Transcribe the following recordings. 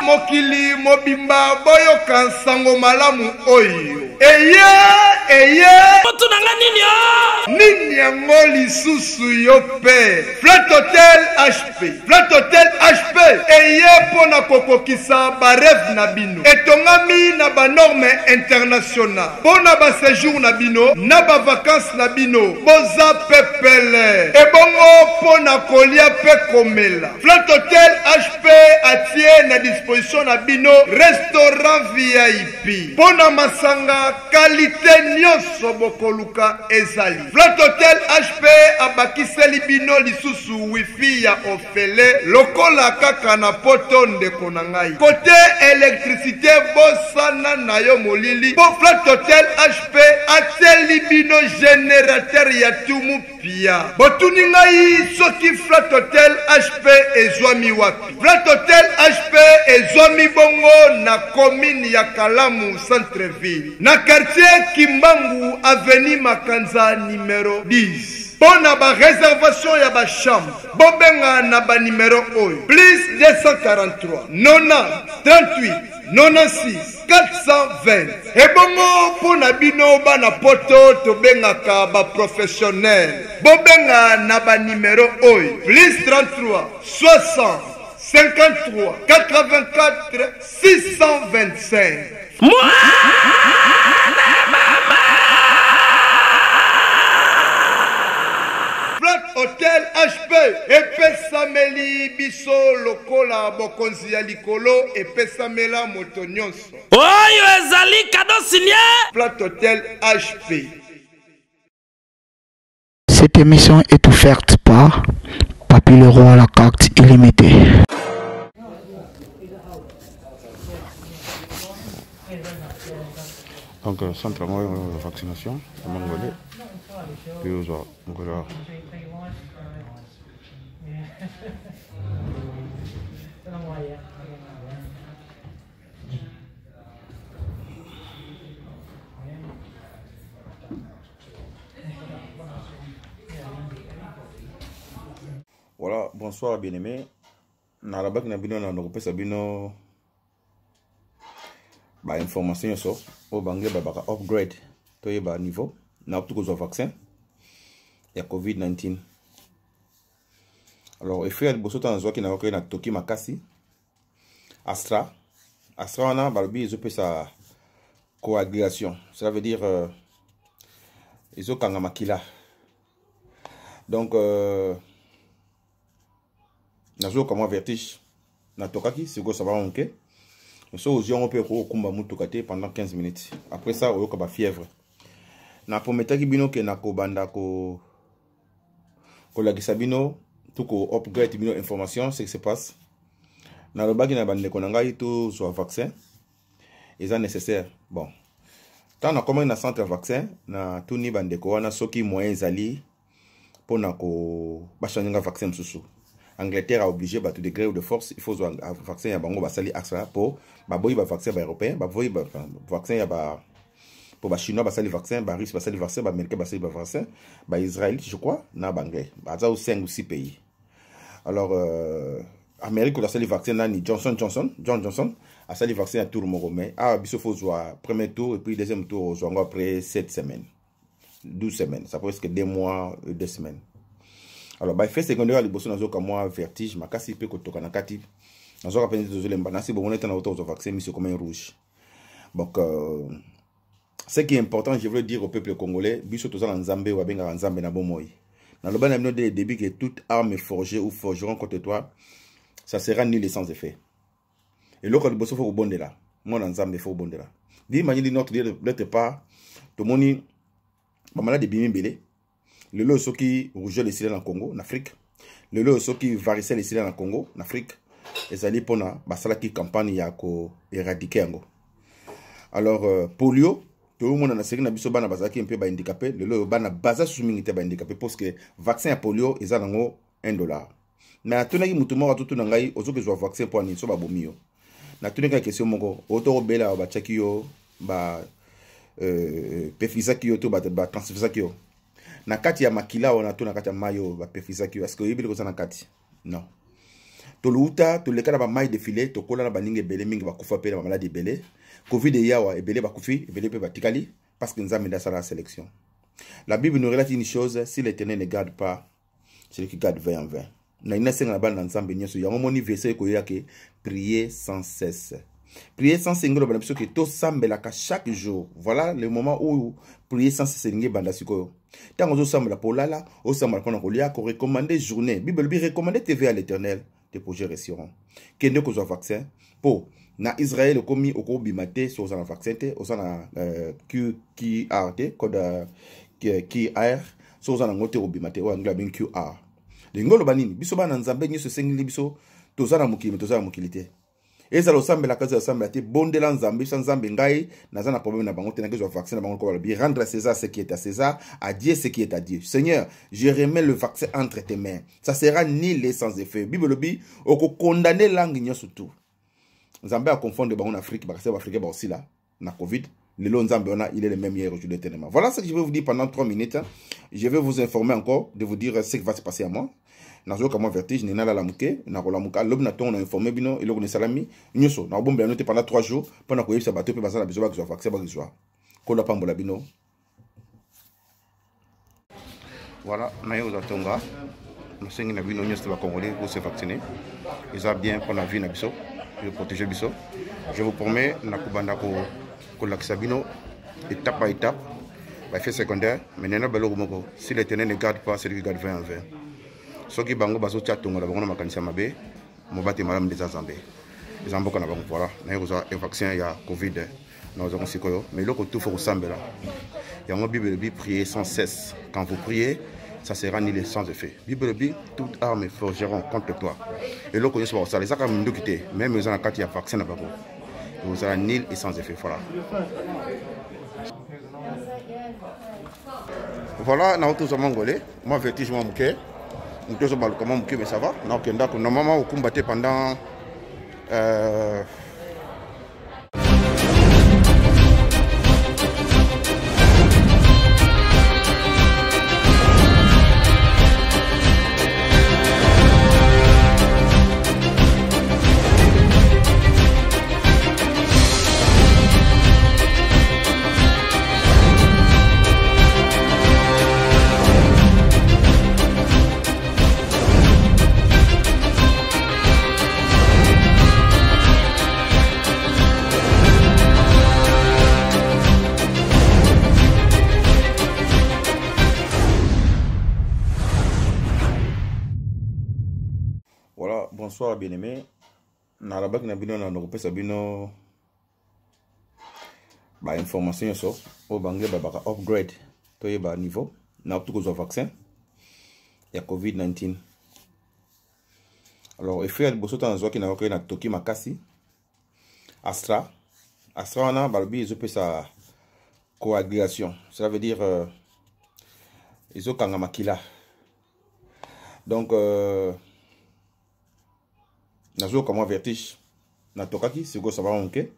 mokili mobimba boyo kansango malamu oyo. Eye Otunanga nini yo? Nini yango lisusu yo pe. Flat Hotel HP. Flat Hotel HP eye pona kokokisa ba rêve na bino. Etongami na ba norme international. Pona ba séjour na bino, na ba vacances na bino. Boza pepele. Ebongo pona kolia pe komela. Flat Hotel HP atie na disposition na bino restaurant VIP. Pona masanga qualité nyonso bokoluka ezali. Flat Hotel HP abakiseli bino lisusu wifi ya ofele lokola kaka na poto ndeko na ngai. Côté électricité bosana na yo molili. Po Flat Hotel HP ateli bino générateur ya tumu pia. Botuni ngai soki Flat Hotel HP ezwami wapi. Flat Hotel HP ezwami bongo na commune ya Kalamu centre-ville. Na quartier Kimbangu avenue Makanza numéro 10. Pona ba réservation ya ba chambre. Bobenga na ba numéro oyo. Plus 243 90 38 96 420. Ebongo pona bino bana poto to benga ka ba professionnel. Bobenga na ba numéro oyo. Plus 33 60 53 84 625. Flat Hotel HP epesameli biso lokola bokonzi ya likolo epesamela moto nyonso. Oyo ezali kado signé. Flat Hotel HP. Cette émission est offerte par Papy Leroy à la carte illimitée. Donc, centre de vaccination, à Mongolais, puis aux Mongolais. Voilà, bonsoir bien-aimés. Narabak Nabino Nanokopé Sabino. Bah, information so au bangé babaka upgrade to yeba niveau na tout cause vaccin ya COVID-19. Alors effet de bosso tanzo ki na ko na toki makasi Astra on a balbi ils ont sa coagulation, ça veut dire ils ont kanga makila. Donc nazo comme vertige na tokaki c'est quoi ça va manquer. So on peut combattre mutukate pendant 15 minutes. Après ça, on a fièvre. Na prometa ki bino ke na ko banda ko la gisabino tout ko upgrade bino information ce qui se passe. Na le bagi na bande ko ngai tout sur vaccin. Ils sont nécessaire. Bon. Tant na comment na centre vaccin na tout ni bande ko wana soki moyen zali pour na ko ba changer vaccin mususu. Angleterre a obligé tout de gré ou de force, il faut un vaccin ya bango basali AXA pour baboyi ba vaccin ba européen, baboyi ba vaccin ya ba pour ba chinois basali vaccin, ba russe basali vaccin, ba américain basali ba vaccin, ba israélite je crois, na bangais. Baza ou 5 ou 6 pays. Alors Amérique basali vaccin na ni John Johnson a sali vaccin à tout le monde mais biso faut jouer premier tour et puis deuxième tour jouer après 7 semaines. 12 semaines, ça peut être 2 mois, 2 semaines. Alors, bah, effet secondaire, les bossons n'ont moi vertige, ma casse peut que toka nakati. Nous avons appelé des éléments, bon, on est en auto de vaccin, mais c'est comme un rouge. Donc, ce qui est important, je veux dire au peuple congolais, biso tous en Zambé ou bien en Zambé na bomoy. Dans le ban de début que toute arme forgée ou forgeron contre toi, ça sera nul et sans effet. Et l'autre, le bosso faut au bon de là. Moi, en Zambé, faut au bon de là. Dis, manière notre de part, tout le monde, ma malade de bimi belé. Le lot soki rougeole ici dans Congo, en Afrique. Le lot soki varicelle ici dans Congo, en Afrique. Et ça dit pour na basala qui campagne ya ko éradiquer ngo. Alors polio, tout le monde na série na biso bana bazaki un peu ba handicapé. Le lot bana baza sumingité ba handicapé parce que vaccin à polio ils ont $1. Mais atunaki mutumo watutu na ngai ozoke zo vaccin pour ani so ba bomio. Na tuneka question moko auto bela ba chaki yo ba pefisaki yo to ba transfisaki yo. Na kati ya makila on a tout na kati ya mayo ba pefisaki est-ce que yibili ko na kati non toluta toleka ba maille défilé tokola na baninga ebele mingi bakufa pe na malade ebele covid yawa ebele bakufi ebele pe batikali parce que nzambe ndasala la sélection. La Bible nous relate une chose, si l'Éternel ne garde pas celui qui garde 20 en 20. Na ina senga na bana nzambe nyeso yango moni verset ko yake prier sans cesse. Prier sans cesse ngolo bana biso ke to sambela ka chaque jour. Voilà le moment où prier sans cesse ngi banda sikoyo. Tango zo sambela polala, o sambela kona kolia ko recommander journée. Bible bi recommander TV à l'Éternel, tes projets réussiront. Kende ko zo vaccin po na Israël komi oko bimate so za vaccin te, o za na QR te code QR so za na ngote obimate o angla bin QR. Ngolo banini biso bana nzambe nyeso sengili biso tozana mukili tozana mukilité ezalo sambela kazi ya sambela te bondela nzambe sans nzambe ngai nazana problème na bango te na kezo vaccin na bango ko bi rendre à César ce qui est à César, à Dieu ce qui est à Dieu. Seigneur, je remets le vaccin entre tes mains, ça sera nul et sans effet. Bible bi oko condamner langue nyoso tout nzambe a confondre bango en Afrique parce que africain ba aussi là na Covid. Le long Nzambe, il est le même hier aujourd'hui éternellement. Voilà ce que je vais vous dire pendant 3 minutes. Je vais vous informer encore, de vous dire ce qui va se passer à moi. Nazo kama vertige, nina la lamuke, na rola muka, lob na ton on a informé bino, ilo kone salami, nyoso, na bombe anote pendant 3 jours, pendant que ça bateau pe bazana besoin que vaccin ba gizwa. Kola pambola bino. Voilà, na yo za tonga. Na sengi na bino nyoso ba congolais pour se vacciner. Ils ont bien pour la vie na biso, pour protéger biso. Je vous promets na kubanda ko Kolakisabino, étape par étape, effet secondaire, mais non, si l'Éternel ne garde pas celui qui garde 20 en 20. Ce qui bango baso tchatonga la bango makanisa mabe, mobate madame des Azambé. Les amboka na bango voilà, na yoza un vaccin ya Covid, na yoza sikoyo, mais l'autre tout faut ressemble là. Il y a une Bible bi prier sans cesse. Quand vous priez, ça sera nul et sans effet. Bible bi toute arme forgeront contre toi. Et l'autre connaît ça, les akam ndokité, même les en quatre il y a vaccin na bango. Vous avez nul et sans effet. Voilà. Voilà, nous sommes mongolais. Moi, vertige, moi, nous sommes comment mais ça va. Normalement, on combattait pendant. Voilà, bonsoir bien-aimés. Na la bac na bino na nokopé sabino ba information so au bangé ba upgrade to yeba niveau na tout ko vaccin ya COVID-19. Alors effet boso tan zo ki na ko na toki makasi Astra na balbi ils ont sa coagulation. Ça veut dire ils ont kanga makila. Donc nazo kama vertige na tokaki siko ça va onke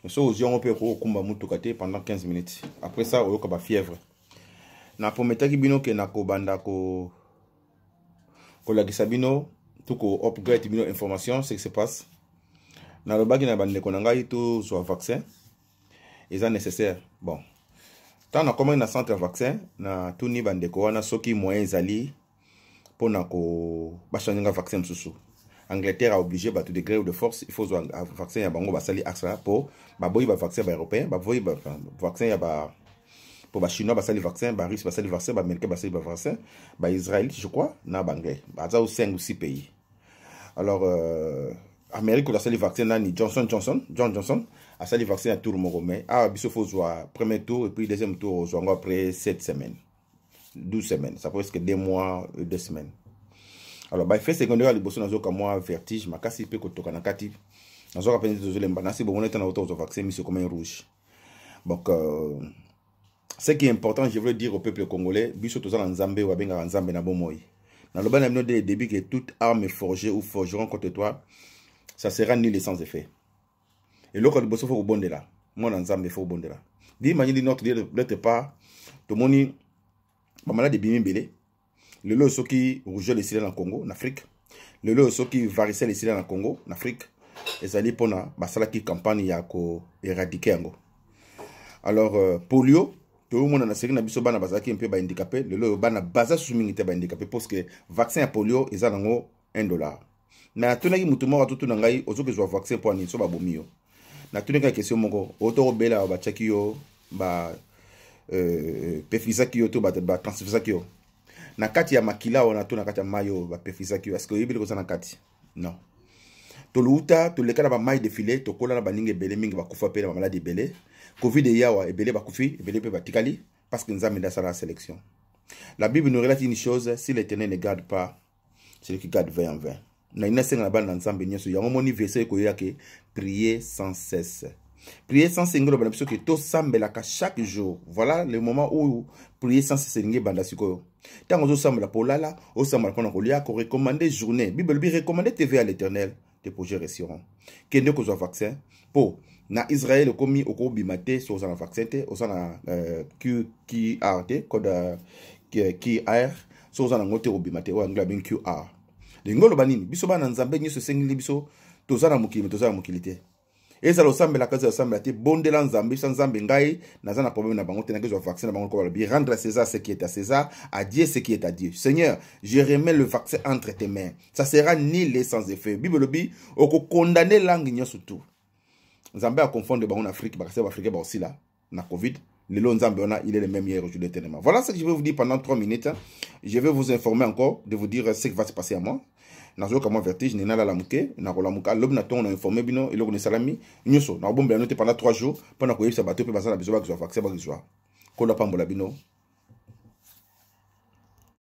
so aux on peut komba mutu kate pendant 15 minutes après ça oyoka ba fièvre na prometaki bino ke na ko banda ko la gisabino tout ko upgrade bino information ce qui se passe na le bagi na bande ko ngai tout soit vaccin est nécessaire. Bon tant na comme na centre vaccin na tout ni bande ko wana soki moyen zali pona ko ba changer vaccin msusu. Angleterre a obligé tout degré de force il faut un vaccin ya bango basali axa pour baboyi ba vaccin ba européen baboyi ba vaccin ya ba pour ba chinois basali vaccin ba russe basali vaccin ba américain basali ba vaccin ba israélite je crois na bangais baza au 5 ou 6 pays. Alors Amérique basali vaccin nani Johnson a sali vaccin à tour moko mais biso faut jouer premier tour et puis deuxième tour jouer après 7 semaines 12 semaines ça presque 2 mois 2 semaines. Alors, bah, fait secondaire, les bossons nazo comme moi vertige, ma casse peut kotoka na kati. Nazo rappelé de zolemba, nasi bon on est en auto au vaccin, mais c'est comme un rouge. Donc, ce qui est important, je veux dire au peuple congolais, biso toza nzambe ou abenga nzambe na bomoyi. Dans le ban amino de début que toute arme forgée ou forgeront contre toi, ça sera nul et sans effet. Et l'autre bosso faut bonde là. Moi nzambe faut bonde là. Dis imagine notre part, tout le monde, ma malade de bimi belé. Le lot qui rouge les Syriens en Congo, en Afrique. Le lot ceux qui varicelle ici dans le Congo, en Afrique, ils allaient pour la campagne ya ko éradiquer ngo. Alors polio, tout le monde a série na biso bana bazaki un peu ba handicapé, le lot bana baza souminité ba handicapé parce que vaccin à polio ils ont ngo $1. Na tunaki mutu moko tutu na ngai ozoke zwa vaccin pour ani so ba bomio. Na tunaka question moko auto bela ba chaki yo ba pefisa ki yo to ba transfisa ki yo. Na kati ya makila wana to na kati ya mayo ba pefisa ki yo est-ce que yebile ko sana kati? Non. To luta to leka na ba mai défilé to kola na ba ninge belé mingi ba kufa pe na maladie belé. Covid de yawa ebele ba kufi ebele pe ba tikali parce que nzambe da la sélection. La Bible nous relate une chose, si l'Éternel ne garde pas, c'est lui qui garde 20 en 20. Na ina senga na ba na nzambe nyeso yango moni verset ko yake prier sans cesse. Prier sans cesse ngolo bana biso ke to sambelaka chaque jour. Voilà le moment où prier sans cesse ngi banda sikoyo. Tango zo sambela polala, o sambela kona kolia ko recommander journée. Bible bi recommander TV à l'Éternel, tes projets réussiront. Kende ko zo vaccin po na Israël komi oko bimate so za vaccin te, o za QR te code QR so za ngote obimate o angla ben QR. Lingolo banini biso bana nzambe nyeso sengili biso tozana mukili te. Eza lo sambe la kaza lo sambe te bondela nzambe sans nzambe ngai naza na problème na bango te na kezo vaccin na bango ko bien rendre à César ce qui est à César, à Dieu ce qui est à Dieu. Seigneur, je remets le vaccin entre tes mains. Ça sera nul sans effet. Bible bi oko condamner langue nyoso tout. Nzambe a confondre bango en Afrique parce que Afrique ba aussi là na Covid. Le long Nzambe on a il est le même hier aujourd'hui éternellement. Voilà ce que je vais vous dire pendant 3 minutes. Je vais vous informer encore de vous dire ce qui va se passer à moi. Nazo kama vertige nina la lamuke na ko lamuka lob na ton informé bino ilo ko salami nyoso na bombe noté pendant 3 jours pendant ko yebisa bato pe bazana biso ba ko vaccin ba ko ko la pambola bino